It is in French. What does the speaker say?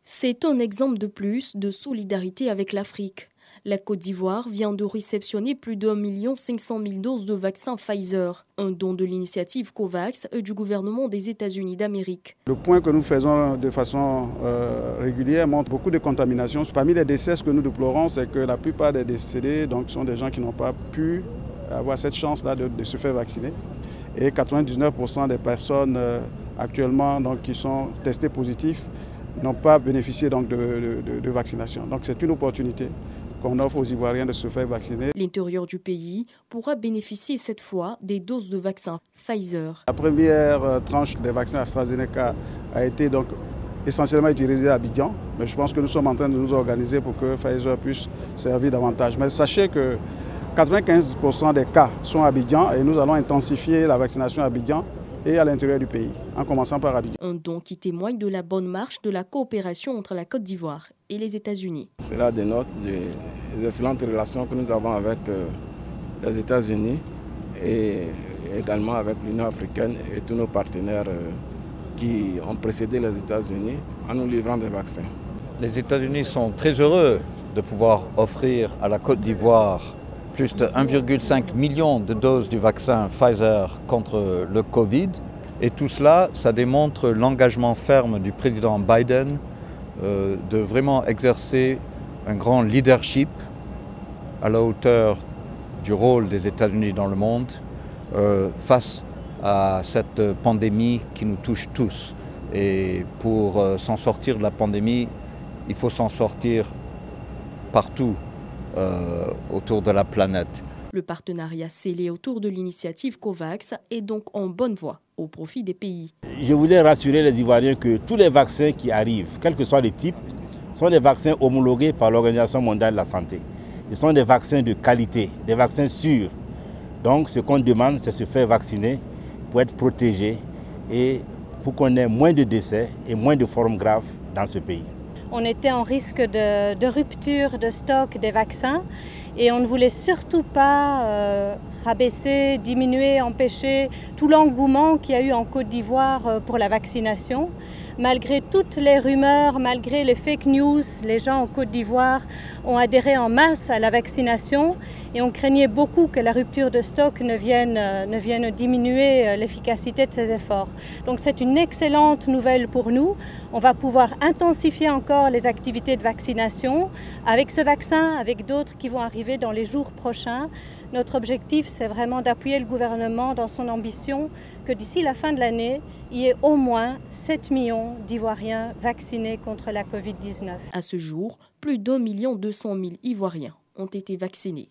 C'est un exemple de plus de solidarité avec l'Afrique. La Côte d'Ivoire vient de réceptionner plus d'1 500 000 doses de vaccin Pfizer, un don de l'initiative COVAX et du gouvernement des États-Unis d'Amérique. Le point que nous faisons de façon régulière montre beaucoup de contamination. Parmi les décès, ce que nous déplorons, c'est que la plupart des décédés sont des gens qui n'ont pas pu avoir cette chance-là de se faire vacciner. Et 99% des personnes actuellement qui sont testées positives n'ont pas bénéficié de vaccination. Donc c'est une opportunité qu'on offre aux Ivoiriens de se faire vacciner. L'intérieur du pays pourra bénéficier cette fois des doses de vaccin Pfizer. La première tranche des vaccins AstraZeneca a été essentiellement utilisée à Abidjan, mais je pense que nous sommes en train de nous organiser pour que Pfizer puisse servir davantage. Mais sachez que 95% des cas sont à Abidjan et nous allons intensifier la vaccination à Abidjan et à l'intérieur du pays, en commençant par Abidjan. Un don qui témoigne de la bonne marche de la coopération entre la Côte d'Ivoire et les États-Unis. Cela dénote des excellentes relations que nous avons avec les États-Unis et également avec l'Union africaine et tous nos partenaires qui ont précédé les États-Unis en nous livrant des vaccins. Les États-Unis sont très heureux de pouvoir offrir à la Côte d'Ivoire plus de 1,5 million de doses du vaccin Pfizer contre le Covid. Et tout cela, ça démontre l'engagement ferme du président Biden de vraiment exercer un grand leadership à la hauteur du rôle des États-Unis dans le monde face à cette pandémie qui nous touche tous. Et pour s'en sortir de la pandémie, il faut s'en sortir partout autour de la planète. Le partenariat scellé autour de l'initiative COVAX est donc en bonne voie au profit des pays. Je voulais rassurer les Ivoiriens que tous les vaccins qui arrivent, quel que soit le type, sont des vaccins homologués par l'Organisation mondiale de la santé. Ce sont des vaccins de qualité, des vaccins sûrs. Donc ce qu'on demande, c'est se faire vacciner pour être protégé et pour qu'on ait moins de décès et moins de formes graves dans ce pays. On était en risque de rupture de stock des vaccins et on ne voulait surtout pas rabaisser, diminuer, empêcher tout l'engouement qu'il y a eu en Côte d'Ivoire pour la vaccination. Malgré toutes les rumeurs, malgré les fake news, les gens en Côte d'Ivoire ont adhéré en masse à la vaccination et on craignait beaucoup que la rupture de stock ne vienne diminuer l'efficacité de ces efforts. Donc c'est une excellente nouvelle pour nous. On va pouvoir intensifier encore les activités de vaccination avec ce vaccin, avec d'autres qui vont arriver dans les jours prochains. Notre objectif, c'est vraiment d'appuyer le gouvernement dans son ambition que d'ici la fin de l'année, il y ait au moins 7 millions d'Ivoiriens vaccinés contre la Covid-19. À ce jour, plus d'1 200 000 Ivoiriens ont été vaccinés.